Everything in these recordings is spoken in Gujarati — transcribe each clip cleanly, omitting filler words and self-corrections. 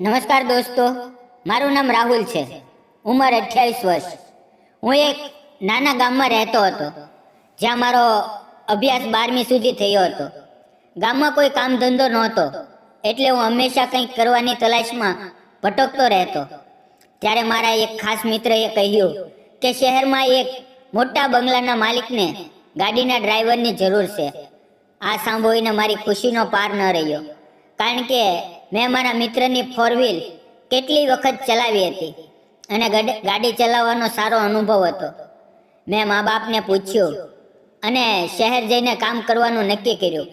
નમસ્કાર દોસ્તો, મારું નામ રાહુલ છે. ઉંમર 28 વર્ષ. હું એક નાના ગામમાં રહેતો હતો, જ્યાં મારો અભ્યાસ 12મી સુધી થયો હતો. ગામમાં કોઈ કામ ધંધો નહોતો, એટલે હું હંમેશા કંઈક કરવાની તલાશમાં ભટકતો રહેતો. ત્યારે મારા એક ખાસ મિત્રએ કહ્યું કે શહેરમાં એક મોટા બંગલાના માલિકને ગાડીના ડ્રાઈવરની જરૂર છે. આ સાંભળીને મારી ખુશીનો પાર ન રહ્યો, કારણ કે મેં મારા મિત્રની 4 વ્હીલ કેટલી વખત ચલાવી હતી અને ગાડી ચલાવવાનો સારો અનુભવ હતો. મેં મા બાપને પૂછ્યું અને શહેર જઈને કામ કરવાનું નક્કી કર્યું.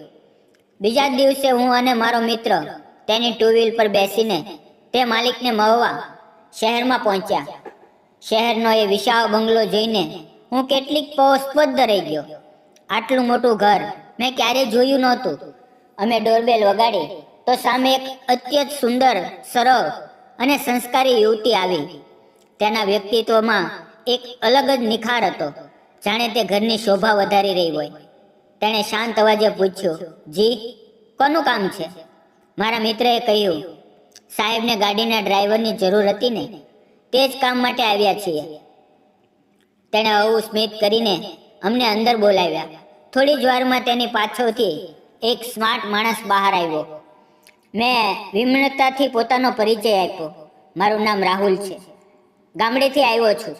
બીજા દિવસે હું અને મારો મિત્ર તેની 2 વ્હીલ પર બેસીને તે માલિકને મળવા શહેરમાં પહોંચ્યા. શહેરનો એ વિશાળ બંગલો જોઈને હું કેટલીક પસ્પદ રહી ગયો. આટલું મોટું ઘર મેં ક્યારેય જોયું નહોતું. અમે ડોરબેલ વગાડી તો સામે એક અત્યંત સુંદર, સરળ અને સંસ્કારી યુવતી આવી. તેના વ્યક્તિત્વમાં એક અલગ જ નિખાર હતો, જાણે તે ઘરની શોભા વધારી રહી હોય. તેણે શાંત અવાજે પૂછ્યું, જી, કોનું કામ છે? મારા મિત્રએ કહ્યું, સાહેબને ગાડીના ડ્રાઈવરની જરૂર હતી ને, તે જ કામ માટે આવ્યા છીએ. તેણે આવું સ્મિત કરીને અમને અંદર બોલાવ્યા. થોડી જ વારમાં તેની પાછળથી એક સ્માર્ટ માણસ બહાર આવ્યો. મેં વિનમ્રતાથી પોતાનો પરિચય આપ્યો. મારું નામ રાહુલ છે, ગામડેથી આવ્યો છું.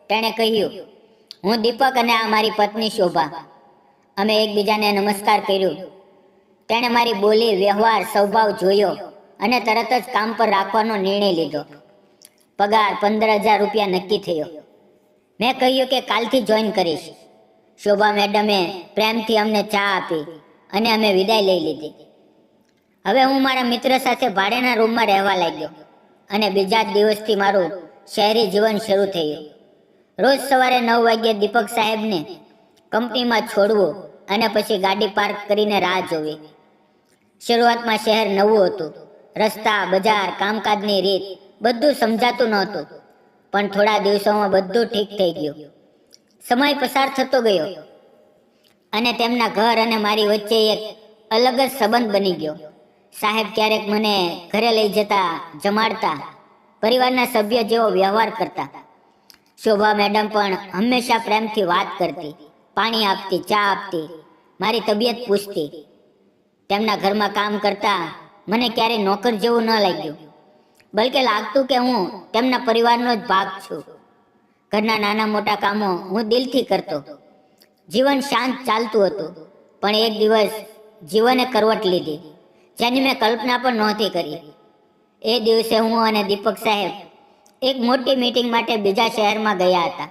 તેણે કહ્યું, હું દીપક અને આ મારી પત્ની શોભા. અમે એકબીજાને નમસ્કાર કર્યું. તેણે મારી બોલી, વ્યવહાર, સ્વભાવ જોયો અને તરત જ કામ પર રાખવાનો નિર્ણય લીધો. પગાર 15,000 રૂપિયા નક્કી થયો. મેં કહ્યું કે કાલથી જોઈન કરીશ. શોભા મેડમે પ્રેમથી અમને ચા આપી અને અમે વિદાય લઈ લીધી. હવે હું મારા મિત્ર સાથે ભાડેના રૂમમાં રહેવા લાગ્યો અને બીજા જ દિવસથી મારું શહેરી જીવન શરૂ થયું. રોજ સવારે 9 વાગ્યે દીપક સાહેબને કંપનીમાં છોડવું અને પછી ગાડી પાર્ક કરીને રાહ જોવી. શરૂઆતમાં શહેર નવું હતું. રસ્તા, બજાર, કામકાજની રીત બધું સમજાતું નહોતું, પણ થોડા દિવસોમાં બધું ઠીક થઈ ગયું. સમય પસાર થતો ગયો અને તેમના ઘર અને મારી વચ્ચે એક અલગ જ સંબંધ બની ગયો. સાહેબ ક્યારેક મને ઘરે લઈ જતા, જમાડતા, પરિવારના સભ્ય જેવો વ્યવહાર કરતા. શોભા મેડમ પણ હંમેશા પ્રેમથી વાત કરતી, પાણી આપતી, ચા આપતી, મારી તબિયત પૂછતી. તેમના ઘરમાં કામ કરતા મને ક્યારેય નોકર જેવું ન લાગ્યું, બલકે લાગતું કે હું તેમના પરિવારનો જ ભાગ છું. ઘરના નાના મોટા કામો હું દિલથી કરતો. જીવન શાંત ચાલતું હતું, પણ એક દિવસ જીવને કરવટ લીધી, જેની મેં કલ્પના પણ નહોતી કરી. એ દિવસે હું અને દીપક સાહેબ એક મોટી મીટિંગ માટે બીજા શહેરમાં ગયા હતા.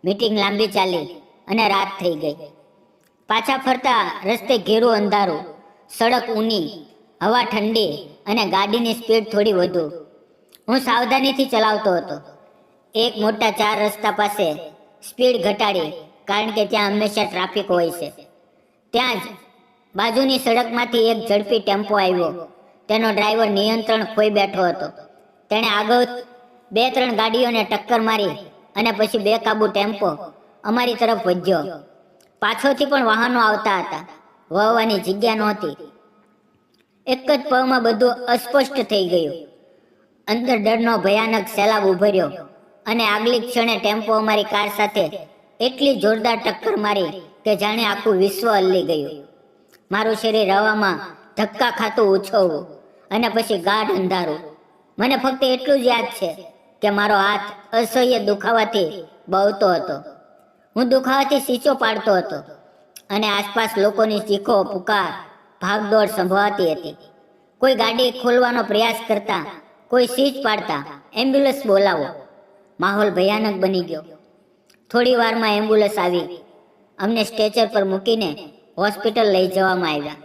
મીટિંગ લાંબી ચાલી અને રાત થઈ ગઈ. પાછા ફરતા રસ્તે ઘેરું અંધારું, સડક ઊની, હવા ઠંડી અને ગાડીની સ્પીડ થોડી વધુ. હું સાવધાનીથી ચલાવતો હતો. એક મોટા 4 રસ્તા પાસે સ્પીડ ઘટાડી, કારણ કે ત્યાં હંમેશા ટ્રાફિક હોય છે. ત્યાં જ બાજુની સડકમાંથી એક ઝડપી ટેમ્પો આવ્યો. તેનો ડ્રાઈવર નિયંત્રણ ખોઈ બેઠો હતો. તેણે આગળ 2-3 ગાડીઓને ટક્કર મારી અને પછી બેકાબુ ટેમ્પો અમારી તરફ વધ્યો. પાછળથી પણ વાહનો આવતા હતા. વહવાની જગ્યા નહોતી. એક જ પળમાં બધું અસ્પષ્ટ થઈ ગયું. અંદર ડરનો ભયાનક સૈલાબ ઉભર્યો અને આગલી ક્ષણે ટેમ્પો અમારી કાર સાથે એટલી જોરદાર ટક્કર મારી કે જાણે આખું વિશ્વ હલી ગયું. મારું શરીર હવામાં ધક્કા ખાતું ઉછળવું અને પછી ગાઢ અંધારું. મને ફક્ત એટલું જ યાદ છે કે મારો હાથ અસહ્ય દુખાવાથી બળતો હતો. હું દુખાવાથી સીંચો પાડતો હતો અને આસપાસ લોકોની ચીખો, પુકાર, ભાગદોડ સંભળાતી હતી. કોઈ ગાડી ખોલવાનો પ્રયાસ કરતા, કોઈ સીચ પાડતા, એમ્બ્યુલન્સ બોલાવો. માહોલ ભયાનક બની ગયો. થોડી વારમાં એમ્બ્યુલન્સ આવી. અમને સ્ટ્રેચર પર મૂકીને હોસ્પિટલ લઈ જવામાં આવ્યા.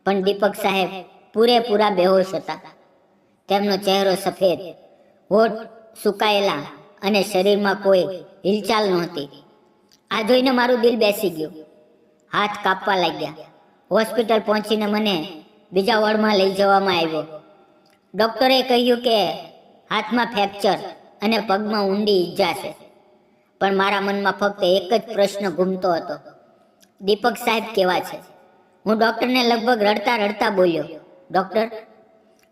પણ દીપક સાહેબ પૂરેપૂરા બેહોશ હતા. તેમનો ચહેરો સફેદ, હોઠ સુકાયેલા અને શરીરમાં કોઈ હિલચાલ નહોતી. આ જોઈને મારું દિલ બેસી ગયું. હાથ કાપવા લાગ્યા. હોસ્પિટલ પહોંચીને મને બીજા વોર્ડમાં લઈ જવામાં આવ્યો. ડૉક્ટરે કહ્યું કે હાથમાં ફ્રેક્ચર અને પગમાં ઊંડી ઈજા છે. પણ મારા મનમાં ફક્ત એક જ પ્રશ્ન ઘૂમતો હતો, દીપક સાહેબ કેવા છે? હું ડૉક્ટરને લગભગ રડતા રડતા બોલ્યો, ડૉક્ટર,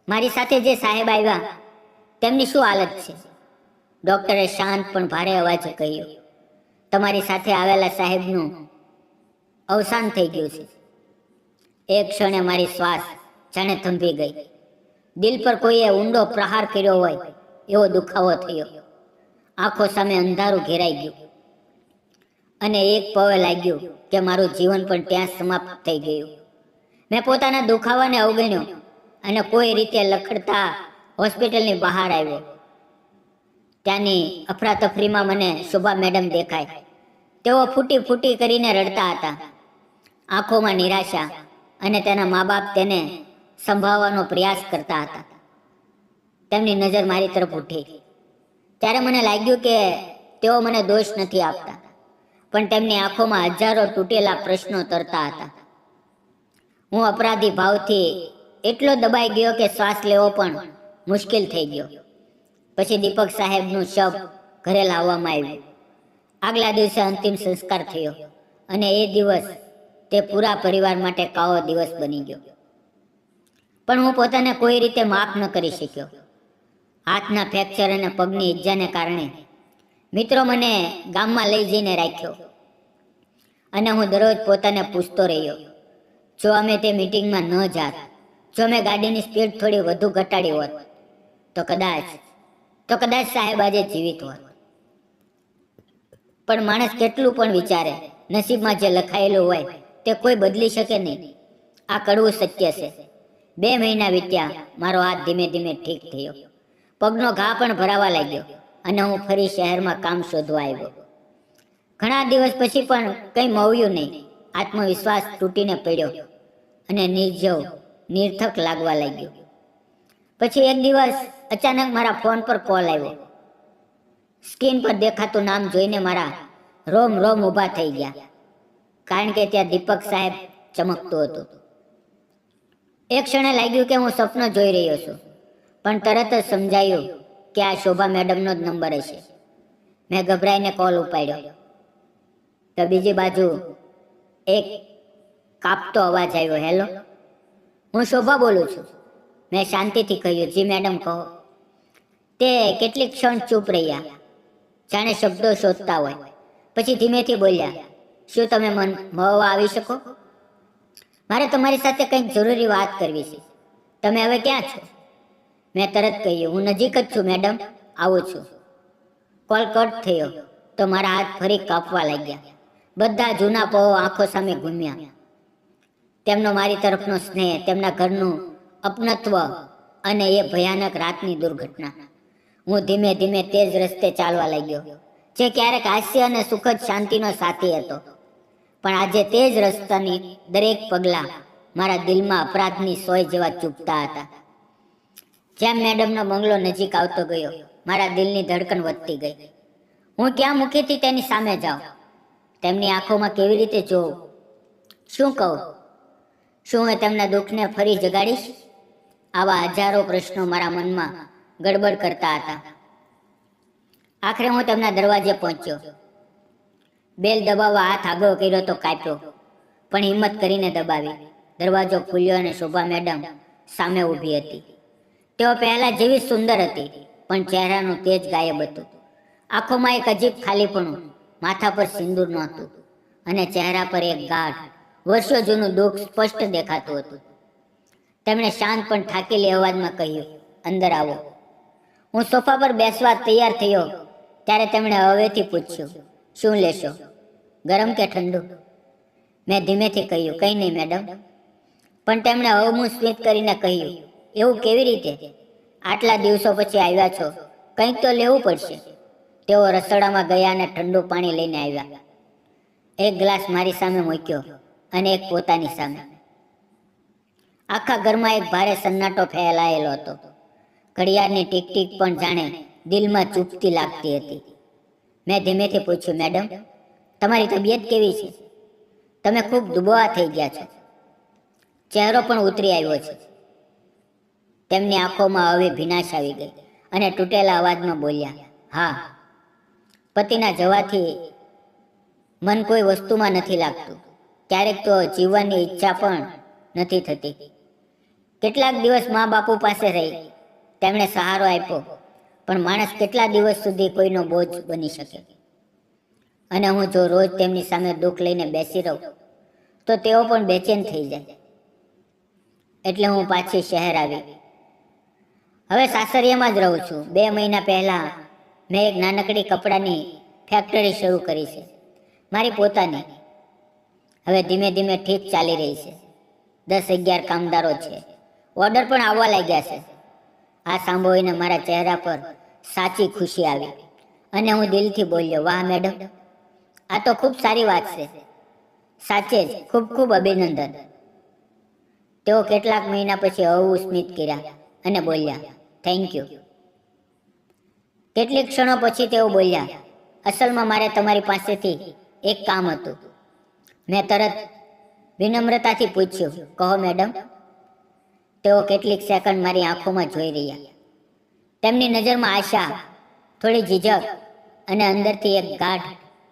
મારી સાથે જે સાહેબ આવ્યા તેમની શું હાલત છે? ડૉક્ટરે શાંત પણ ભારે અવાજે કહ્યું, તમારી સાથે આવેલા સાહેબનું અવસાન થઈ ગયું છે. એક ક્ષણે મારી શ્વાસ જાણે થંભી ગઈ. દિલ પર કોઈએ ઊંડો પ્રહાર કર્યો હોય એવો દુખાવો થયો. આંખો સામે અંધારું ઘેરાઈ ગયું અને એક પવે લાગ્યું કે મારું જીવન પણ ત્યાં સમાપ્ત થઈ ગયું. મેં પોતાના દુખાવાને અવગણ્યો અને કોઈ રીતે લખડતા હોસ્પિટલની બહાર આવ્યો. ત્યાંની અફરાતફરીમાં મને શોભા મેડમ દેખાય. તેઓ ફૂટી ફૂટી કરીને રડતા હતા. આંખોમાં નિરાશા અને તેના મા બાપ તેને સંભાળવાનો પ્રયાસ કરતા હતા. તેમની નજર મારી તરફ ઉઠી. ત્યારે મને લાગ્યું કે તેઓ મને દોષ નથી આપતા, પણ તેમની આંખોમાં હજારો તૂટેલા પ્રશ્નો તરતા હતા. હું અપરાધી ભાવથી એટલો દબાઈ ગયો કે શ્વાસ લેવો પણ મુશ્કેલ થઈ ગયો. પછી દીપક સાહેબનું શબ ઘરે લાવવામાં આવ્યું. આગલા દિવસે અંતિમ સંસ્કાર થયો અને એ દિવસ તે પૂરા પરિવાર માટે કાળો દિવસ બની ગયો. પણ હું પોતાને કોઈ રીતે માફ ન કરી શક્યો. હાથના ફ્રેક્ચર અને પગની ઈજાને કારણે મિત્રો મને ગામમાં લઈ જઈને રાખ્યો અને હું દરરોજ પોતાને પૂછતો રહ્યો, જો અમે તે મિટિંગમાં ન જાત, જો મેં ગાડીની સ્પીડ થોડી વધુ ઘટાડી હોત તો કદાચ સાહેબ આજે જીવિત હોત. પણ માણસ કેટલું પણ વિચારે, નસીબમાં જે લખાયેલું હોય તે કોઈ બદલી શકે નહીં. આ કડવું સત્ય છે. 2 મહિના વીત્યા. મારો હાથ ધીમે ધીમે ઠીક થયો. પગનો ઘા પણ ભરાવા લાગ્યો અને હું ફરી શહેરમાં કામ શોધવા આવ્યો. ઘણા દિવસ પછી પણ કંઈ મળ્યું નહીં. આત્મવિશ્વાસ તૂટીને પડ્યો અને નિર્જવ નિર્થક લાગવા લાગ્યો. પછી એક દિવસ અચાનક મારા ફોન પર કોલ આવ્યો. સ્ક્રીન પર દેખાતું નામ જોઈને મારા રોમ રોમ ઊભા થઈ ગયા, કારણ કે ત્યાં દીપક સાહેબ ચમકતું હતું. એક ક્ષણે લાગ્યું કે હું સપનું જોઈ રહ્યો છું, પણ તરત જ સમજાયું કે આ શોભા મેડમનો જ નંબર હશે. મેં ગભરાઈને કોલ ઉપાડ્યો તો બીજી બાજુ એક કાપતો અવાજ આવ્યો, હેલો, હું શોભા બોલું છું. મેં શાંતિથી કહ્યું, જી મેડમ કહો. તે કેટલીક ક્ષણ ચૂપ રહ્યા, જાણે શબ્દો શોધતા હોય. પછી ધીમેથી બોલ્યા, શું તમે મળવા આવી શકો? મારે તમારી સાથે કંઈક જરૂરી વાત કરવી છે. તમે હવે ક્યાં છો? મેં તરત કહ્યું, હું નજીક જ છું મેડમ, આવું છું. કોલ કટ થયો તો મારા હાથ ફરી કાપવા લાગ્યા. બધા જૂના પવો આંખો સામે ઘૂમ્યા. તેમનો મારી તરફનો સ્નેહ, તેમના ઘરનું અપનત્વ અને એ ભયાનક રાતની દુર્ઘટના. હું ધીમે ધીમે તે જ રસ્તે ચાલવા લાગ્યો જે ક્યારેક હાસ્ય અને સુખદ શાંતિનો સાથી હતો. પણ આજે તે જ રસ્તાની દરેક પગલાં મારા દિલમાં અપરાધની સોય જેવા ચૂપતા હતા. જેમ મેડમનો બંગલો નજીક આવતો ગયો, મારા દિલની ધડકન વધતી ગઈ. હું ક્યાં મુખેથી તેની સામે જાઉં, તેમની આંખોમાં કેવી રીતે જોઉં, શું કહું? શું હું તેમના દુઃખને ફરી જગાડીશ? આવા હજારો પ્રશ્નો મારા મનમાં ગડબડ કરતા હતા. આખરે હું તેમના દરવાજે પહોંચ્યો. બેલ દબાવવા હાથ આગળ કર્યો તો કાપ્યો, પણ હિંમત કરીને દબાવી. દરવાજો ખુલ્યો અને શોભા મેડમ સામે ઊભી હતી. તેઓ પહેલા જેવી સુંદર હતી, પણ ચહેરાનું તેજ ગાયબ હતું. આંખોમાં એક અજીબ ખાલીપણું, માથા પર સિંદૂર નહોતું અને ચહેરા પર એક ગાઢ વર્ષો જૂનું દુઃખ સ્પષ્ટ દેખાતું હતું. તેમણે શાંત પણ થાકેલી અવાજમાં કહ્યું, અંદર આવો. હું સોફા પર બેસવા તૈયાર થયો ત્યારે તેમણે હવેથી પૂછ્યું, શું લેશો, ગરમ કે ઠંડુ? મેં ધીમેથી કહ્યું, કંઈ નહીં મેડમ. પણ તેમણે હવમું સ્મિત કરીને કહ્યું, એવું કેવી રીતે? આટલા દિવસો પછી આવ્યા છો, કંઈક તો લેવું પડશે. તેઓ રસોડામાં ગયા અને ઠંડુ પાણી લઈને આવ્યા. એક ગ્લાસ મારી સામે મૂક્યો અને એક પોતાની સામે. આખા ઘરમાં એક ભારે સન્નાટો ફેલાયેલો હતો. ઘડિયાળની ટીક ટીક પણ જાણે દિલમાં ચૂપતી લાગતી હતી. મેં ધીમેથી પૂછ્યું, મેડમ, તમારી તબિયત કેવી છે? તમે ખૂબ દુબળા થઈ ગયા છો. ચહેરો પણ ઉતરી આવ્યો છે. તેમની આંખોમાં હવે ભીનાશ આવી ગઈ અને તૂટેલા અવાજમાં બોલ્યા, હા, પતિના જવાથી મન કોઈ વસ્તુમાં નથી લાગતું. ક્યારેક તો જીવવાની ઈચ્છા પણ નથી થતી. કેટલાક દિવસ મા બાપુ પાસે રહી, તેમણે સહારો આપ્યો, પણ માણસ કેટલા દિવસ સુધી કોઈનો બોજ બની શકે? અને હું જો રોજ તેમની સામે દુઃખ લઈને બેસી રહું તો તેઓ પણ બેચેન થઈ જાય. એટલે હું પાછી શહેર આવી. હવે સાસરિયામાં જ રહું છું. 2 મહિના પહેલા મેં એક નાનકડી કપડાની ફેક્ટરી શરૂ કરી છે, મારી પોતાની. હવે ધીમે ધીમે ઠીક ચાલી રહી છે. 10-11 કામદારો છે. ઓર્ડર પણ આવવા લાગ્યા છે. આ સાંભળીને મારા ચહેરા પર સાચી ખુશી આવી અને હું દિલથી બોલ્યો, વાહ મેડમ, આ તો ખૂબ સારી વાત છે. સાચે જ ખૂબ ખૂબ અભિનંદન. તેઓ કેટલાક મહિના પછી હળવું સ્મિત કર્યા અને બોલ્યા, થેન્ક યુ. કેટલીક ક્ષણો પછી તેઓ બોલ્યા, અસલમાં મારે તમારી પાસેથી એક કામ હતું. મેં તરત વિનમ્રતાથી પૂછ્યું, કહો મેડમ. તેઓ કેટલીક સેકન્ડ મારી આંખોમાં જોઈ રહ્યા. તેમની નજરમાં આશા, થોડી ઝીઝક અને અંદરથી એક ગાઢ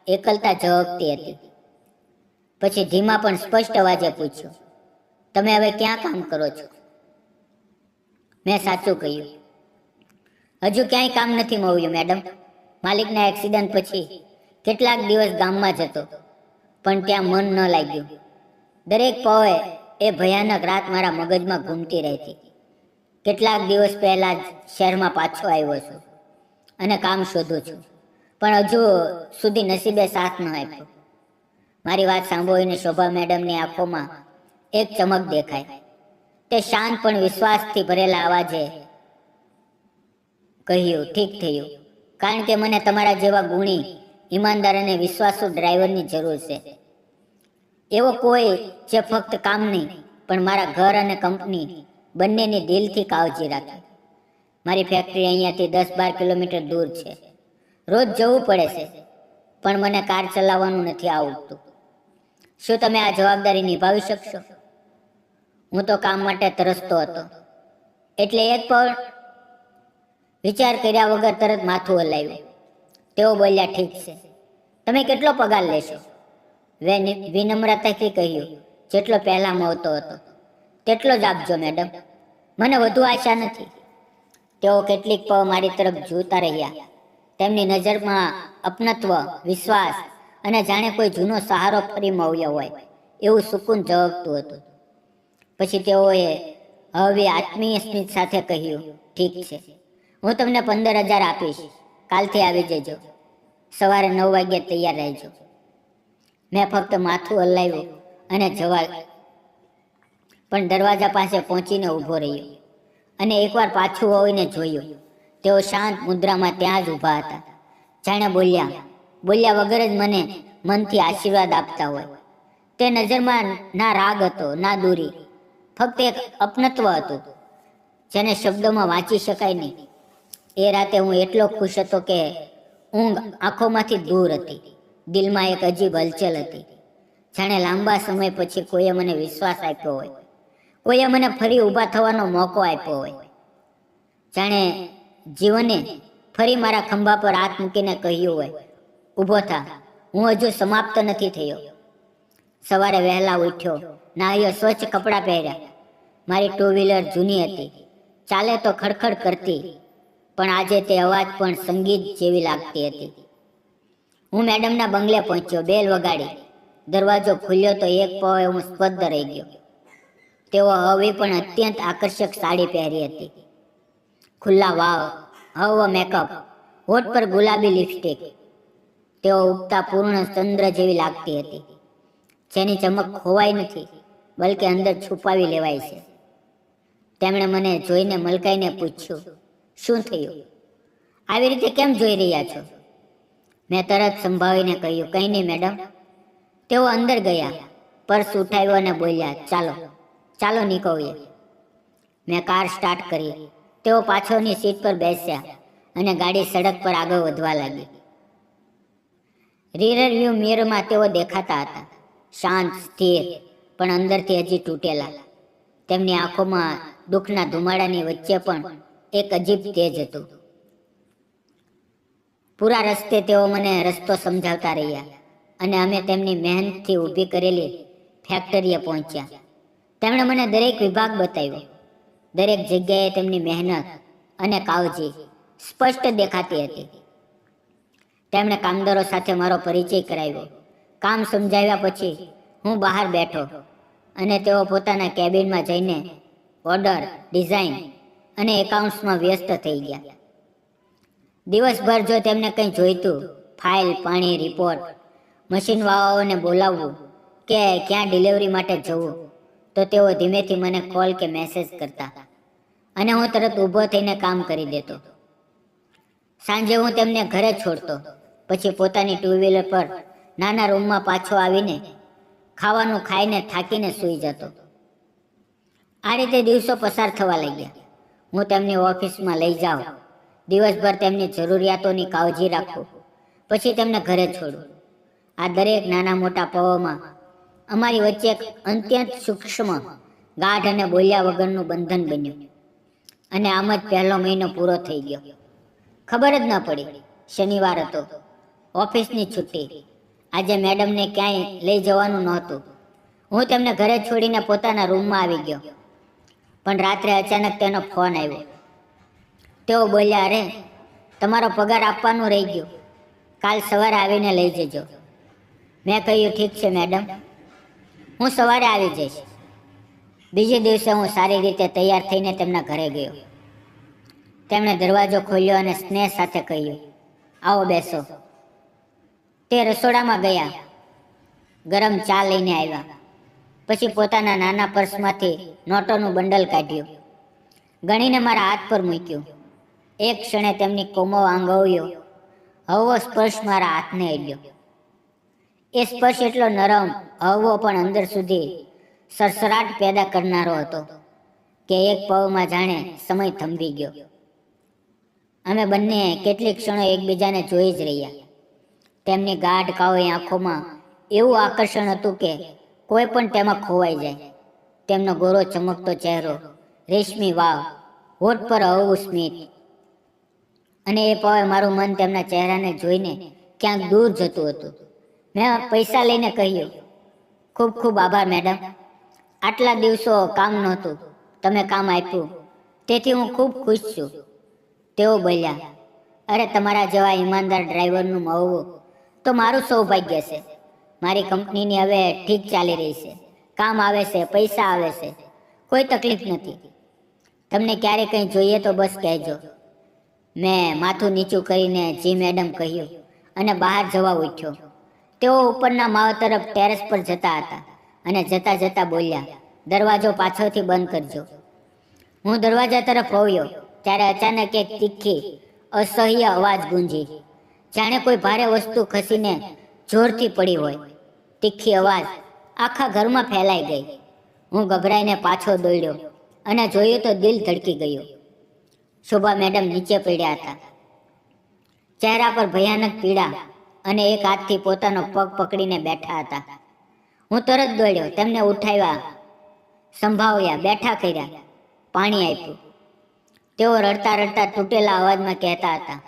એકલતા ઝળકતી હતી. પછી ધીમા પણ સ્પષ્ટ અવાજે પૂછ્યું, તમે હવે ક્યાં કામ કરો છો? મેં સાચું કહ્યું, હજુ ક્યાંય કામ નથી મળ્યું મેડમ. માલિકના એક્સિડન્ટ પછી કેટલાક દિવસ ગામમાં જતો, પણ ત્યાં મન ન લાગ્યું. દરેક પળે એ ભયાનક રાત મારા મગજમાં ઘૂમતી રહેતી. કેટલાક દિવસ પહેલા જ શહેરમાં પાછો આવ્યો છું અને કામ શોધું છું, પણ હજુ સુધી નસીબે સાથ ન આપ્યો. મારી વાત સાંભળીને શોભા મેડમની આંખોમાં એક ચમક દેખાય. તે શાંત પણ વિશ્વાસથી ભરેલા અવાજે કહ્યું, ઠીક થયું, કારણ કે મને તમારા જેવા ગુણી, ઈમાનદાર અને વિશ્વાસુ ડ્રાઈવરની જરૂર છે. એવો કોઈ જે ફક્ત કામ નહીં પણ મારા ઘર અને કંપની બંનેની દિલથી કાળજી રાખે. મારી ફેક્ટરી અહીંયાથી 10-12 કિલોમીટર દૂર છે. રોજ જવું પડે છે, પણ મને કાર ચલાવવાનું નથી આવડતું. શું તમે આ જવાબદારી નિભાવી શકશો? હું તો કામ માટે તરસતો હતો, એટલે એક પણ વિચાર કર્યા વગર તરત માથું હલાવ્યું. તેઓ બોલ્યા, ઠીક છે. તમે કેટલો પગાર લેશો? વિનમ્રતાથી કહ્યું, જેટલો પહેલા મળતો હતો તેટલો જ આપજો મેડમ, મને વધુ આશા નથી. તેઓ કેટલીક પળ મારી તરફ જોતા રહ્યા. તેમની નજરમાં અપનત્વ, વિશ્વાસ અને જાણે કોઈ જૂનો સહારો ફરી મળ્યો હોય એવું સુકૂન ઝળકતું હતું. પછી તેઓએ હવે આત્મીય સ્મિત સાથે કહ્યું, ઠીક છે, હું તમને 15,000 આપીશ. કાલથી આવી જજો. સવારે 9 વાગ્યે તૈયાર રહેજો. મેં ફક્ત માથું હલાવ્યું અને જવા પણ દરવાજા પાસે પહોંચીને ઊભો રહ્યો અને એકવાર પાછું વળીને જોયું. તેઓ શાંત મુદ્રામાં ત્યાં જ ઊભા હતા, જાણે બોલ્યા વગર જ મને મનથી આશીર્વાદ આપતા હોય. તે નજરમાં ના રાગ હતો, ના દૂરી, ફક્ત એક અપનત્વ હતું જેને શબ્દોમાં વાંચી શકાય નહીં. એ રાતે હું એટલો ખુશ હતો કે ઊંઘ આંખોમાંથી દૂર હતી. દિલમાં એક અજીબ હલચલ હતી, જાણે લાંબા સમય પછી કોઈએ મને વિશ્વાસ આપ્યો હોય, કોઈએ મને ફરી ઊભા થવાનો મોકો આપ્યો હોય. જાણે જીવને ફરી મારા ખંભા પર હાથ મૂકીને કહ્યું હોય, ઊભો થા, હું હજુ સમાપ્ત નથી થયો. સવારે વહેલા ઉઠ્યો, નાહ્યો, સ્વચ્છ કપડાં પહેર્યા. મારી 2 વ્હીલર જૂની હતી, ચાલે તો ખડખડ કરતી, પણ આજે તે અવાજ પણ સંગીત જેવી લાગતી હતી. હું મેડમના બંગલે પહોંચ્યો. બેલ વગાડી. દરવાજો ખુલ્યો તો એક પળે હું સ્તબ્ધ રહી ગયો. તેઓ હવે પણ અત્યંત આકર્ષક સાડી પહેરી હતી. ખુલ્લા વાળ, હળવો મેકઅપ, હોઠ પર ગુલાબી લિપસ્ટિક. તેઓ ઉગતા પૂર્ણ ચંદ્ર જેવી લાગતી હતી, જેની ચમક ખોવાઈ નથી, બલકે અંદર છુપાવી લેવાય છે. તેમણે મને જોઈને મલકાઈને પૂછ્યું, શું થયું? આવી રીતે કેમ જોઈ રહ્યા છો? મેં તરત સંભાળીને કહ્યું, કંઈ નહીં મેડમ. તેઓ અંદર ગયા, પર્સ ઉઠાવ્યો અને બોલ્યા, ચાલો નીકળીએ. મેં કાર સ્ટાર્ટ કરી. તેઓ પાછળની સીટ પર બેસ્યા અને ગાડી સડક પર આગળ વધવા લાગી. રીયર વ્યૂ મિરરમાં તેઓ દેખાતા હતા, શાંત, સ્થિર, પણ અંદરથી હજી તૂટેલા. તેમની આંખોમાં દુઃખના ધુમાડાની વચ્ચે પણ એક અજીબ તેજ હતું. પૂરા રસ્તે તેઓ મને રસ્તો સમજાવતા રહ્યા અને અમે તેમની મહેનતથી ઊભી કરેલી ફેક્ટરીએ પહોંચ્યા. તેમણે મને દરેક વિભાગ બતાવ્યો, દરેક જગ્યાએ તેમની મહેનત અને કાળજી સ્પષ્ટ દેખાતી હતી. તેમણે કામદારો સાથે મારો પરિચય કરાવ્યો. કામ સમજાવ્યા પછી હું બહાર બેઠો અને તેઓ પોતાના કેબિનમાં જઈને ઓર્ડર, ડિઝાઇન અને એકાઉન્ટ્સમાં વ્યસ્ત થઈ ગયા. દિવસભર જો તેમને કંઈ જોઈતું, ફાઇલ, પાણી, રિપોર્ટ, મશીનવાળાઓને બોલાવવું કે ક્યાં ડિલિવરી માટે જવું, તો તેઓ ધીમેથી મને કોલ કે મેસેજ કરતા અને હું તરત ઊભો થઈને કામ કરી દેતો. સાંજે હું તેમને ઘરે છોડતો, પછી પોતાની ટુ વ્હીલર પર નાના રૂમમાં પાછો આવીને ખાવાનું ખાઈને થાકીને સૂઈ જતો. આ રીતે દિવસો પસાર થવા લાગ્યા. હું તેમની ઓફિસમાં લઈ જાઉં, દિવસભર તેમની જરૂરિયાતોની કાળજી રાખું, પછી તેમને ઘરે છોડું. આ દરેક નાના મોટા પળોમાં અમારી વચ્ચે એક અત્યંત સૂક્ષ્મ, ગાઢ અને બોલ્યા વગરનું બંધન બન્યું. અને આમ જ પહેલો મહિનો પૂરો થઈ ગયો. ખબર જ ન પડી. શનિવાર હતો, ઓફિસની છુટ્ટી. આજે મેડમને ક્યાંય લઈ જવાનું નહોતું. હું તેમને ઘરે છોડીને પોતાના રૂમમાં આવી ગયો. પણ રાત્રે અચાનક તેનો ફોન આવ્યો. તેઓ બોલ્યા, અરે, તમારો પગાર આપવાનું રહી ગયું, કાલ સવારે આવીને લઈ જજો. મેં કહ્યું, ઠીક છે મેડમ, હું સવારે આવી જઈશ. બીજે દિવસે હું સારી રીતે તૈયાર થઈને તેમના ઘરે ગયો. તેમણે દરવાજો ખોલ્યો અને સ્નેહ સાથે કહ્યું, આવો બેસો. તે રસોડામાં ગયા, ગરમ ચા લઈને આવ્યા. પછી પોતાના નાના પર્સમાંથી નોટોનું બંડલ કાઢ્યું, ગણીને મારા હાથ પર મૂક્યું. એક ક્ષણે તેમની કોમળ આંગળીઓ હળવો સ્પર્શ મારા હાથને અડ્યો. એ સ્પર્શ એટલો નરમ, હળવો પણ અંદર સુધી સરસરાટ પેદા કરનારો હતો કે એક પળમાં જાણે સમય થંભી ગયો. અમે બંને કેટલીક ક્ષણો એકબીજાને જોઈ જ રહ્યા. તેમની ગાઢ કાળી આંખોમાં એવું આકર્ષણ હતું કે કોઈ પણ તેમાં ખોવાઈ જાય. તેમનો ગોરો ચમકતો ચહેરો, રેશમી વાળ, હોઠ પર હળવું સ્મિત. અને એ પળે મારું મન તેમના ચહેરાને જોઈને ક્યાંક દૂર જતું હતું. મેં પૈસા લઈને કહ્યું, ખૂબ ખૂબ આભાર મેડમ. આટલા દિવસો કામ નહોતું, તમે કામ આપ્યું, તેથી હું ખૂબ ખુશ છું. તેઓ બોલ્યા, અરે, તમારા જેવા ઈમાનદાર ડ્રાઈવરનું મળવું તો મારું સૌભાગ્ય છે. મારી કંપનીની હવે ઠીક ચાલી રહી છે, કામ આવે છે, પૈસા આવે છે, કોઈ તકલીફ નથી. તમને ક્યારે કંઈ જોઈએ તો બસ કહેજો. મેં માથું નીચું કરીને જી મેડમ કહ્યું અને બહાર જવા ઉઠ્યો. તેઓ ઉપરના માળ તરફ ટેરેસ પર જતા હતા અને જતા જતા બોલ્યા, દરવાજો પાછળથી બંધ કરજો. હું દરવાજા તરફ વળ્યો ત્યારે અચાનક એક તીખી, અસહ્ય અવાજ ગુંજી, જાણે કોઈ ભારે વસ્તુ ખસીને જોરથી પડી હોય. તીખી અવાજ આખા ઘરમાં ફેલાઈ ગઈ. હું ગભરાઈને પાછો દોડ્યો અને જોયું તો દિલ ધડકી ગયું. શોભા મેડમ નીચે પડ્યા હતા, ચહેરા પર ભયાનક પીડા, અને એક હાથથી પોતાનો પગ પકડીને બેઠા હતા. હું તરત દોડ્યો, તેમને ઉઠાવ્યા, સંભાળ્યા, બેઠા કર્યા, પાણી આપ્યું. તેઓ રડતા રડતા તૂટેલા અવાજમાં કહેતા હતા,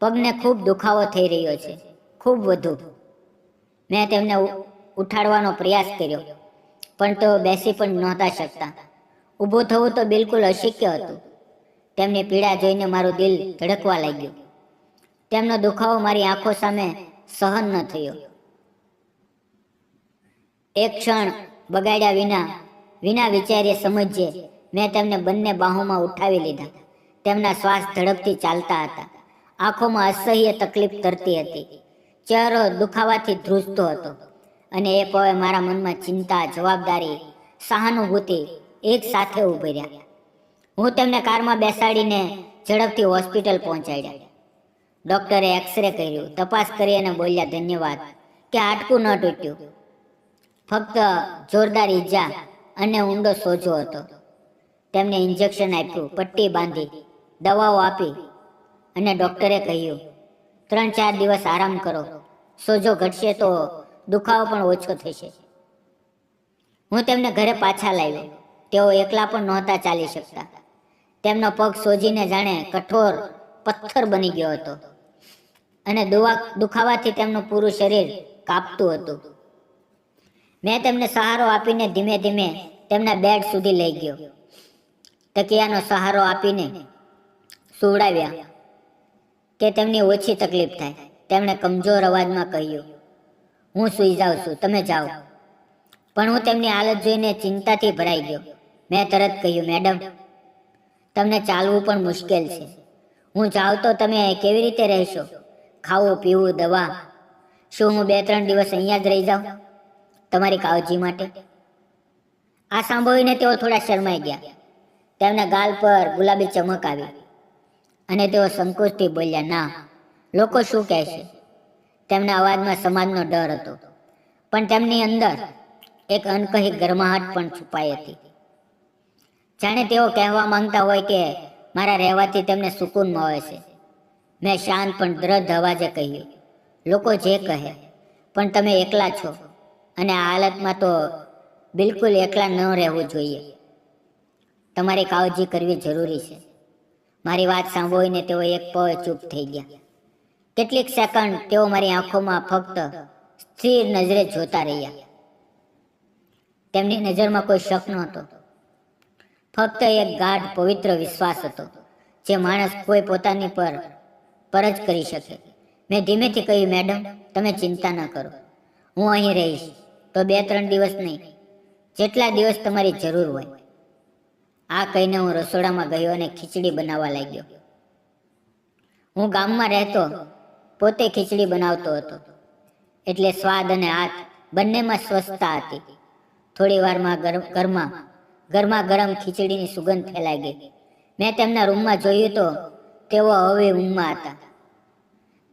પગને ખૂબ દુખાવો થઈ રહ્યો છે, ખૂબ વધુ. મેં તેમને ઉઠાડવાનો પ્રયાસ કર્યો, પણ તેઓ બેસી પણ નહોતા શકતા. ઊભું થવું તો બિલકુલ અશક્ય હતું. તેમની પીડા જોઈને મારું દિલ ધડકવા લાગ્યું. તેમનો દુખાવો મારી આંખો સામે સહન ન થયો. એક ક્ષણ બગાડ્યા વિના વિચારીએ સમજીએ મેં તેમને બંને બાહોમાં ઉઠાવી લીધા. તેમના શ્વાસ ઝડપથી ચાલતા હતા. આંખોમાં અસહ્ય તકલીફ તરતી હતી. ચહેરો દુખાવાથી ધ્રુજતો હતો. અને એ પળે મારા મનમાં ચિંતા, જવાબદારી, સહાનુભૂતિ એક સાથે ઉભી રહ્યા. હું તેમને કારમાં બેસાડીને ઝડપથી હોસ્પિટલ પહોંચાડ્યા. ડૉક્ટરે એક્સરે કર્યું, તપાસ કરી અને બોલ્યા, ધન્યવાદ કે હાડકું ન તૂટ્યું, ફક્ત જોરદાર ઈજા અને ઊંડો સોજો હતો. તેમને ઇન્જેક્શન આપ્યું, પટ્ટી બાંધી, દવાઓ આપી અને ડૉક્ટરે કહ્યું, 3-4 દિવસ આરામ કરો, સોજો ઘટશે તો દુખાવો પણ ઓછો થશે. હું તેમને ઘરે પાછા લાવ્યો. તેઓ એકલા પણ નહોતા ચાલી શકતા. તેમનો પગ સોજીને જાણે કઠોર પથ્થર બની ગયો હતો અને દુખાવાથી તેમનું પૂરું શરીર કાપતું હતું. મેં તેમને સહારો આપીને ધીમે ધીમે તેમના બેડ સુધી લઈ ગયો. તકિયાનો સહારો આપીને સુવડાવ્યા કે તેમની ઓછી તકલીફ થાય. તેમણે કમજોર અવાજમાં કહ્યું, હું સૂઈ જાઉં છું, તમે જાઓ. પણ હું તેમની હાલત જોઈને ચિંતાથી ભરાઈ ગયો. મેં તરત કહ્યું, મેડમ, તમને ચાલવું પણ મુશ્કેલ છે. હું જાઉં તો તમે કેવી રીતે રહેશો? ખાવું, પીવું, દવા. શું હું 2-3 દિવસ અહીંયા જ રહી જાઉં તમારી કાળજી માટે? આ સાંભળીને તેઓ થોડા શરમાઈ ગયા. તેમના ગાલ પર ગુલાબી ચમક આવી અને તેઓ સંકોચથી બોલ્યા, ના, લોકો શું કહેશે? તેમના અવાજમાં સમાજનો ડર હતો, પણ તેમની અંદર એક અનકહી ગરમાહટ પણ છુપાઈ હતી. જાણે તેઓ કહેવા માંગતા હોય કે મારા રહેવાથી તેમને સુકૂન મળે છે. મેં શાંત પણ દ્રઢ અવાજે કહ્યું, લોકો જે કહે, પણ તમે એકલા છો અને આ હાલતમાં તો બિલકુલ એકલા ન રહેવું જોઈએ. તમારી કાળજી કરવી જરૂરી છે. મારી વાત સાંભળીને તેઓ એક પળ ચૂપ થઈ ગયા. કેટલીક સેકન્ડ તેઓ મારી આંખોમાં ફક્ત સ્થિર નજરે જોતા રહ્યા. તેમની નજરમાં કોઈ શક નહોતો, ફક્ત એક ગાઢ પવિત્ર વિશ્વાસ હતો જે માણસ કોઈ પોતાની પર જ કરી શકે. મેં ધીમેથી કહ્યું, મેડમ, તમે ચિંતા ન કરો, હું અહીં રહીશ. તો 2-3 દિવસ નહીં, જેટલા દિવસ તમારી જરૂર હોય. આ કહીને હું રસોડામાં ગયો અને ખીચડી બનાવવા લાગ્યો. હું ગામમાં રહેતો, પોતે ખીચડી બનાવતો હતો, એટલે સ્વાદ અને હાથ બંનેમાં સ્વસ્થતા હતી. થોડી વારમાં ગરમા ગરમ ખીચડીની સુગંધ ફેલાઈ ગઈ. મેં તેમના રૂમમાં જોયું તો તેઓ હવે ઊંઘમાં હતા.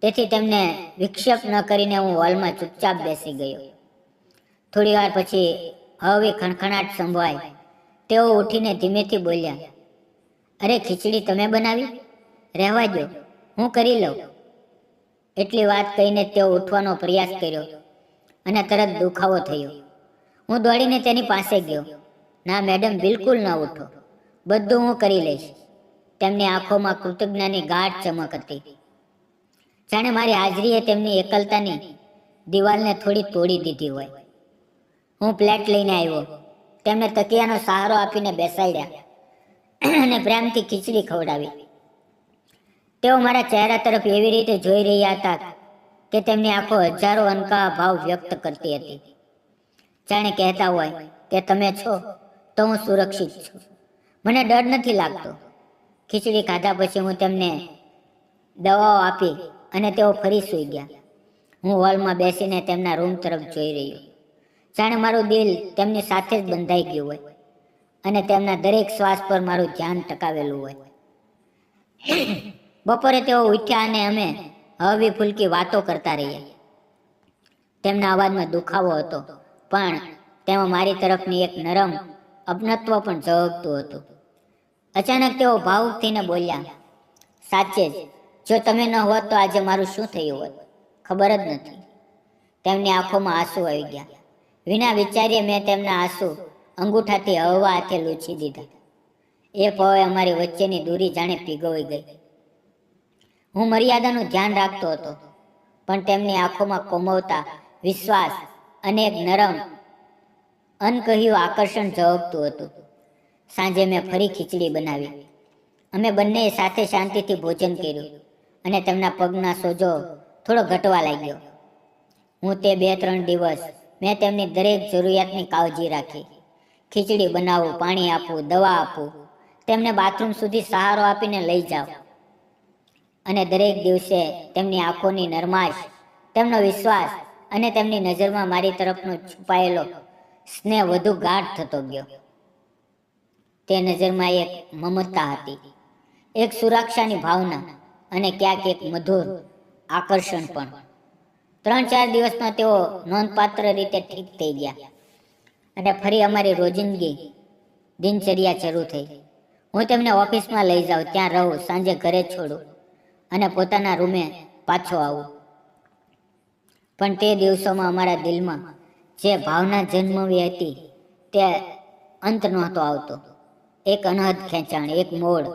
તેથી તેમને વિક્ષેપ ન કરીને હું હોલમાં ચૂપચાપ બેસી ગયો. થોડી વાર પછી હવે ખણખણાટ સંભળાય. તેઓ ઉઠીને ધીમેથી બોલ્યા, અરે, ખીચડી તમે બનાવી? રહેવા દો, હું કરી લઉં. એટલી વાત કહીને તેઓ ઉઠવાનો પ્રયાસ કર્યો અને તરત દુખાવો થયો. હું દોડીને તેની પાસે ગયો. ના મેડમ, બિલકુલ ન ઉઠો, બધું હું કરી લઈશ. તેમની આંખોમાં કૃતજ્ઞતાની ગાઢ ચમક હતી, જાણે મારી હાજરીએ તેમની એકલતાની દિવાલને થોડી તોડી દીધી હોય. હું પ્લેટ લઈને આવ્યો. તેમને તકિયાનો સહારો આપીને બેસાડ્યા અને પ્રેમથી ખીચડી ખવડાવી. તેઓ મારા ચહેરા તરફ એવી રીતે જોઈ રહ્યા હતા કે તેમની આંખો હજારો અનકા ભાવ વ્યક્ત કરતી હતી. જાણે કહેતા હોય કે તમે છો તો હું સુરક્ષિત છું, મને ડર નથી લાગતો. ખીચડી ખાધા પછી હું તેમને દવાઓ આપી અને તેઓ ફરી સૂઈ ગયા. હું હોલમાં બેસીને તેમના રૂમ તરફ જોઈ રહ્યો, જાણે મારું દિલ તેમની સાથે જ બંધાઈ ગયું હોય અને તેમના દરેક શ્વાસ પર મારું ધ્યાન ટકાવેલું હોય. બપોરે તેઓ ઉઠ્યા અને અમે હળવી ફૂલકી વાતો કરતા રહ્યા. તેમના અવાજમાં દુખાવો હતો, પણ તેમાં મારી તરફની એક નરમ અપનત્વ પણ ઝળકતું હતું. અચાનક તેઓ ભાવુક થઈને બોલ્યા, સાચે જ, જો તમે ન હોત તો આજે મારું શું થયું હોત, ખબર જ નથી. તેમની આંખોમાં આંસુ આવી ગયા. વિના વિચારીએ મેં તેમના આંસુ અંગૂઠાથી હળવા હાથે લૂછી દીધા. એ પળે અમારી વચ્ચેની દૂરી જાણે પીગળી ગઈ. હું મર્યાદાનું ધ્યાન રાખતો હતો, પણ તેમની આંખોમાં કોમળતા, વિશ્વાસ અને એક નરમ અનકહ્યું આકર્ષણ ઝળકતું હતું. સાંજે મેં ફરી ખીચડી બનાવી. અમે બંનેએ સાથે શાંતિથી ભોજન કર્યું અને તેમના પગના સોજો થોડો ઘટવા લાગ્યો. હું તે 2-3 દિવસ મેં તેમની દરેક જરૂરિયાતની કાળજી રાખી. ખીચડી બનાવું, પાણી આપવું, દવા આપવું, તેમને બાથરૂમ સુધી સહારો આપીને લઈ જાઉં. અને દરેક દિવસે તેમની આંખોની નરમાશ, તેમનો વિશ્વાસ અને તેમની નજરમાં મારી તરફનો છુપાયેલો સ્નેહ વધુ ગાઢ થતો ગયો. તે નજરમાં એક મમતા હતી, એક સુરક્ષાની ભાવના અને ક્યાંક એક મધુર આકર્ષણ પણ. 3-4 દિવસમાં તેઓ નોંધપાત્ર રીતે ઠીક થઈ ગયા અને ફરી અમારી રોજિંદગી દિનચર્યા શરૂ થઈ. હું તેમને ઓફિસમાં લઈ જાઉં, ત્યાં રહું, સાંજે ઘરે છોડું અને પોતાના રૂમે પાછો આવું. પણ તે દિવસોમાં અમારા દિલમાં જે ભાવના જન્મવી હતી તે અંત નહોતો આવતો. એક અનહદ ખેંચાણ, એક મોડ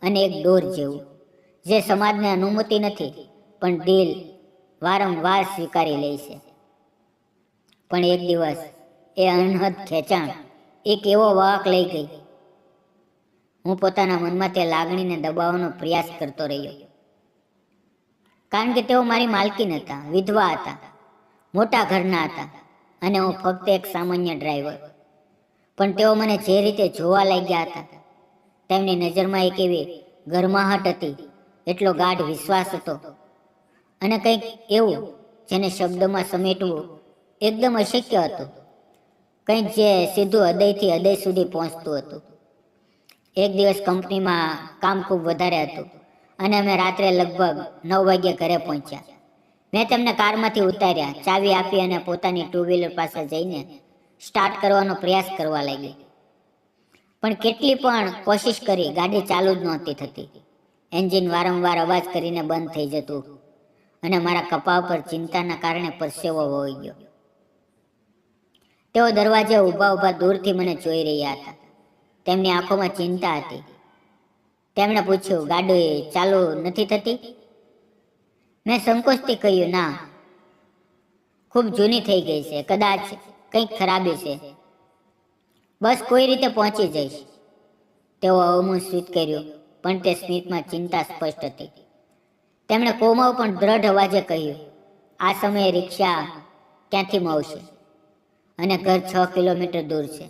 અને એક દોર જેવું, જે સમાજને અનુમતિ નથી પણ દિલ વારંવાર સ્વીકારી લે છે. પણ એક દિવસ એ અનહદ ખેંચાણ એક એવો વાહક લઈ ગઈ હું પોતાના મનમાં તે લાગણીને દબાવવાનો પ્રયાસ કરતો રહ્યો, કારણ કે તેઓ મારી માલકીન હતા, વિધવા હતા, મોટા ઘરના હતા અને હું ફક્ત એક સામાન્ય ડ્રાઈવર. પણ તેઓ મને જે રીતે જોવા લાગ્યા હતા, તેમની નજરમાં એક એવી ગરમાહટ હતી, એટલો ગાઢ વિશ્વાસ હતો અને કંઈક એવું જેને શબ્દોમાં સમેટવું એકદમ અશક્ય હતું, કંઈક જે સીધું હૃદયથી હૃદય સુધી પહોંચતું હતું. એક દિવસ કંપનીમાં કામ ખૂબ વધારે હતું અને અમે રાત્રે લગભગ 9 વાગ્યે ઘરે પહોંચ્યા. મેં તેમને કારમાંથી ઉતાર્યા, ચાવી આપી અને પોતાની 2 વ્હીલર પાસે જઈને સ્ટાર્ટ કરવાનો પ્રયાસ કરવા લાગી. પણ કેટલી પણ કોશિશ કરી, ગાડી ચાલુ જ નહોતી થતી. એન્જિન વારંવાર અવાજ કરીને બંધ થઈ જતું અને મારા કપાળ પર ચિંતાના કારણે પરસેવો વહી ગયો. તેઓ દરવાજે ઊભા ઊભા દૂરથી મને જોઈ રહ્યા હતા. તેમની આંખોમાં ચિંતા હતી. તેમણે પૂછ્યું, ગાડી ચાલુ નથી થતી? મેં સંકોચથી કહ્યું, ના, ખૂબ જૂની થઈ ગઈ છે, કદાચ કંઈક ખરાબી છે, બસ કોઈ રીતે પહોંચી જઈશ. તેઓ અવમું સ્મિત કર્યું, પણ તે સ્મિતમાં ચિંતા સ્પષ્ટ હતી. તેમણે કોમળ પણ દ્રઢ અવાજે કહ્યું, આ સમયે રિક્ષા ક્યાંથી મળશે અને ઘર 6 કિલોમીટર દૂર છે.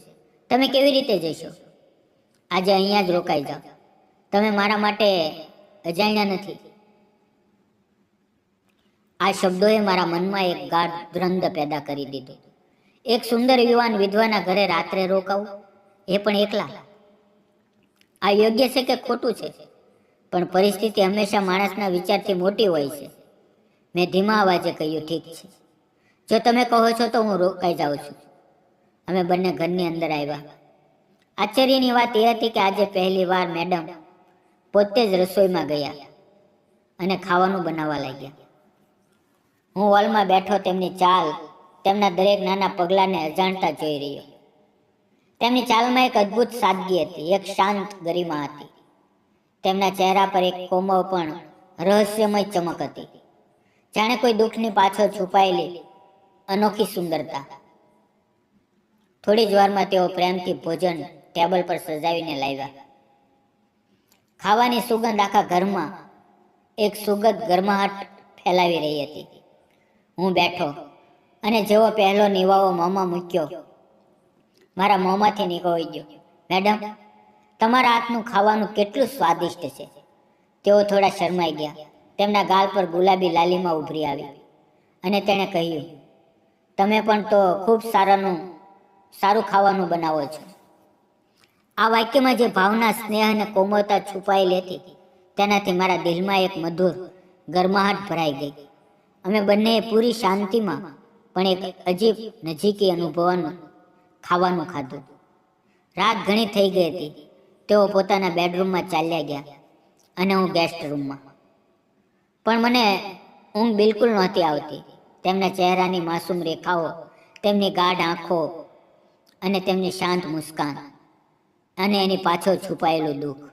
તમે કેવી રીતે જશો? આજે અહીંયા જ રોકાઈ જાઓ. તમે મારા માટે અજાણ્યા નથી. આ શબ્દોએ મારા મનમાં એક ગાઢ દ્વંદ્વ પેદા કરી દીધો. એક સુંદર યુવાન વિધવાના ઘરે રાત્રે રોકાવું, એ પણ એકલા. આ યોગ્ય છે કે ખોટું છે? પણ પરિસ્થિતિ હંમેશા માણસના વિચારથી મોટી હોય છે. મેં ધીમા અવાજે કહ્યું, ઠીક છે, જો તમે કહો છો તો હું રોકાઈ જાઉં છું. અમે બંને ઘરની અંદર આવ્યા. આશ્ચર્યની વાત એ હતી કે આજે પહેલી વાર મેડમ પોતે જ રસોઈમાં ગયા અને ખાવાનું બનાવવા લાગ્યા. હું હોલમાં બેઠો તેમની ચાલ, તેમના દરેક નાના પગલાંને અજાણતા જોઈ રહ્યો. તેમની ચાલમાં એક અદ્ભુત સાદગી હતી, એક શાંત ગરિમા હતી. તેમના ચહેરા પર એક કોમળ પણ રહસ્યમય ચમક હતી, જાણે કોઈ દુઃખની પાછળ છુપાયેલી અનોખી સુંદરતા. થોડી જ વારમાં તેઓ પ્રેમથી ભોજન ટેબલ પર સજાવીને લાવ્યા. ખાવાની સુગંધ આખા ઘરમાં એક સુગંધ ગરમાહટ ફેલાવી રહી હતી. હું બેઠો અને જેવો પહેલો નિવાવો મોંમાં મૂક્યો, મારા મોંમાંથી નીકળી ગયો, મેડમ, તમારા હાથનું ખાવાનું કેટલું સ્વાદિષ્ટ છે. તેઓ થોડા શરમાઈ ગયા. તેમના ગાલ પર ગુલાબી લાલીમાં ઉભરી આવી અને તેણે કહ્યું, તમે પણ તો ખૂબ સારું ખાવાનું બનાવો છો. આ વાક્યમાં જે ભાવના, સ્નેહ અને કોમળતા છુપાયેલી હતી, તેનાથી મારા દિલમાં એક મધુર ગરમાહટ ભરાઈ ગઈ. અમે બંનેએ પૂરી શાંતિમાં પણ એક અજીબ નજીકી અનુભવવાનું ખાવાનું ખાધું. રાત ઘણી થઈ ગઈ હતી. તેઓ પોતાના બેડરૂમમાં ચાલ્યા ગયા અને હું ગેસ્ટ રૂમમાં. પણ મને ઊંઘ બિલકુલ નહોતી આવતી. તેમના ચહેરાની માસૂમ રેખાઓ, તેમની ગાઢ આંખો અને તેમની શાંત મુસ્કાન અને એની પાછળ છુપાયેલું દુઃખ,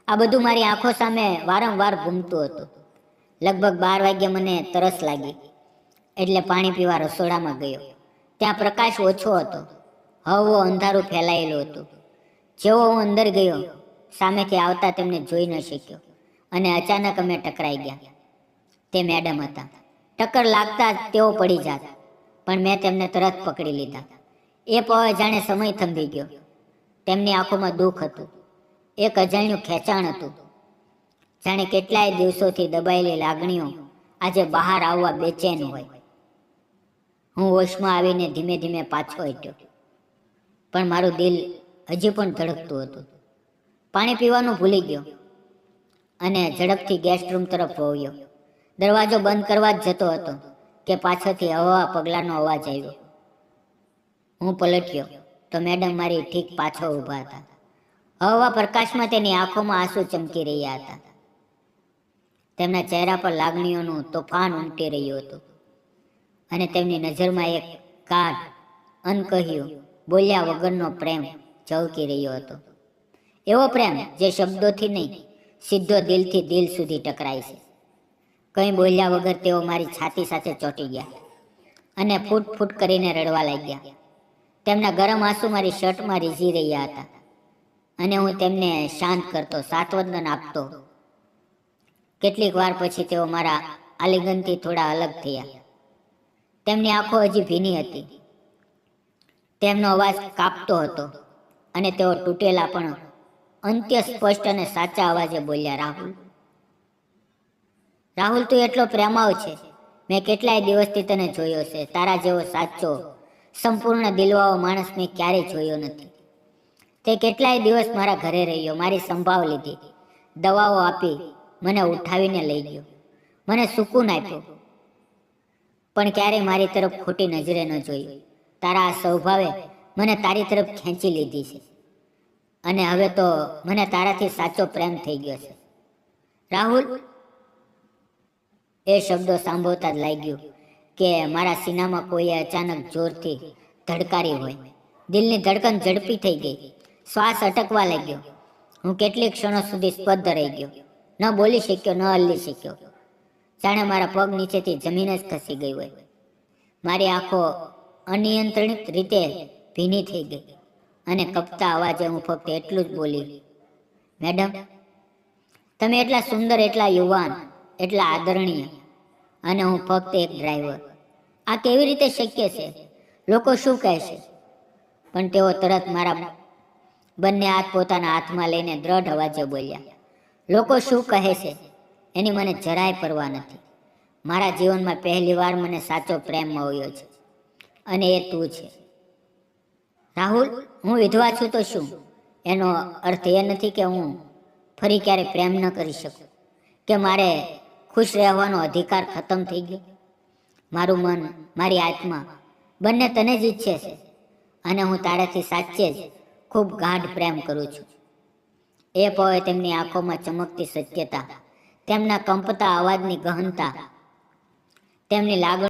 આ બધું મારી આંખો સામે વારંવાર ઘૂમતું હતું. લગભગ 12 વાગ્યે મને તરસ લાગી એટલે પાણી પીવા રસોડામાં ગયો. ત્યાં પ્રકાશ ઓછો હતો, હળવો અંધારું ફેલાયેલું હતું. જેવો હું અંદર ગયો, સામેથી આવતા તેમને જોઈ ન શક્યો અને અચાનક અમે ટકરાઈ ગયા. તે મેડમ હતા. ટક્કર લાગતા જ તેઓ પડી જાત, પણ મેં તેમને તરત પકડી લીધા. એ પળ જાણે સમય થંભી ગયો. તેમની આંખોમાં દુઃખ હતું, એક અજાણ્યું ખેંચાણ હતું, જાણે કેટલાય દિવસોથી દબાયેલી લાગણીઓ આજે બહાર આવવા બેચેન હોય. હું હોશમાં આવીને ધીમે ધીમે પાછો હટ્યો, પણ મારું દિલ હજી પણ ધડકતું હતું. પાણી પીવાનું ભૂલી ગયો અને ઝડપથી ગેસ્ટ રૂમ તરફ વળ્યો. દરવાજો બંધ કરવા જ જતો હતો કે પાછળથી હળવા પગલાંનો અવાજ આવ્યો. હું પલટ્યો તો મેડમ મારી ઠીક પાછળ ઊભા હતા. હળવા પ્રકાશમાં તેની આંખોમાં આંસુ ચમકી રહ્યા હતા. તેમના ચહેરા પર લાગણીઓનું તોફાન ઉમટી રહ્યું હતું અને તેમની નજરમાં એક ગાઢ, અનકહ્યું, બોલ્યા વગરનો પ્રેમ ઝળકી રહ્યો હતો. એવો પ્રેમ જે શબ્દોથી નહીં, સીધો દિલથી દિલ સુધી ટકરાય છે. કંઈ બોલ્યા વગર તેઓ મારી છાતી સાથે ચોંટી ગયા અને ફૂટ ફૂટ કરીને રડવા લાગ્યા. તેમના ગરમ આંસુ મારી શર્ટમાં રીઝી રહ્યા હતા. અને હું તેમને શાંત કરતો, સાંત્વન આપતો. કેટલીક વાર પછી તેઓ મારા આલિંગનથી થોડા અલગ થયા. તેમની આંખો હજી ભીની હતી. તેમનો અવાજ કાપતો હતો અને તેઓ તૂટેલા પણ અંત્ય સ્પષ્ટ અને સાચા અવાજે બોલ્યા, રાહુલ, રાહુલ, તું એટલો પ્રેમાળ છે. મેં કેટલાય દિવસથી તને જોયો છે. તારા જેવો સાચો, સંપૂર્ણ દિલવાળો માણસ મેં ક્યારેય જોયો નથી. તે કેટલાય દિવસ મારા ઘરે રહ્યો, મારી સંભાળ લીધી, દવાઓ આપી, મને ઉઠાવીને લઈ ગયો, મને સુકૂન આપ્યું, પણ ક્યારેય મારી તરફ ખોટી નજરે ન જોઈ. તારા આ સ્વભાવે મને તારી તરફ ખેંચી લીધી છે અને હવે તો મને તારાથી સાચો પ્રેમ થઈ ગયો છે. રાહુલ, એ શબ્દો સાંભળતા જ લાગ્યું કે મારા સીનામાં કોઈએ અચાનક જોરથી ધડકારી હોય. દિલની ધડકન ઝડપી થઈ ગઈ, શ્વાસ અટકવા લાગ્યો. હું કેટલીક ક્ષણો સુધી સ્તબ્ધ રહી ગયો, ન બોલી શક્યો, ન હલી શક્યો, જાણે મારા પગ નીચેથી જમીન જ ખસી ગઈ હોય. મારી આંખો અનિયંત્રિત રીતે ભીની થઈ ગઈ અને કપતા અવાજે હું ફક્ત એટલું જ બોલી, મેડમ, તમે એટલા સુંદર, એટલા યુવાન, એટલા આદરણીય, અને હું ફક્ત એક ડ્રાઈવર. આ કેવી રીતે શક્ય છે? લોકો શું કહેશે? પણ તેઓ તરત મારા બંને હાથ પોતાના હાથમાં લઈને દ્રઢ અવાજે બોલ્યા, લોકો શું કહે છે એની મને જરાય પરવા નથી. મારા જીવનમાં પહેલી વાર મને સાચો પ્રેમ મળ્યો છે અને એ તું છે. રાહુલ, હું વિધવા છું તો શું? એનો અર્થ એ નથી કે હું ફરી ક્યારે પ્રેમ ન કરી શકું, કે મારે ખુશ રહેવાનો અધિકાર ખતમ થઈ ગયો. મારું મન, મારી આત્મા બંને તને જ ઈચ્છે છે અને હું તારાથી સાચે જ ખૂબ ગાઢ પ્રેમ કરું છું. એ પળે તેમની આંખોમાં ચમકતી સત્યતા, તેમના કંપતા અવાજની ગહનતા, તેમની લાગણી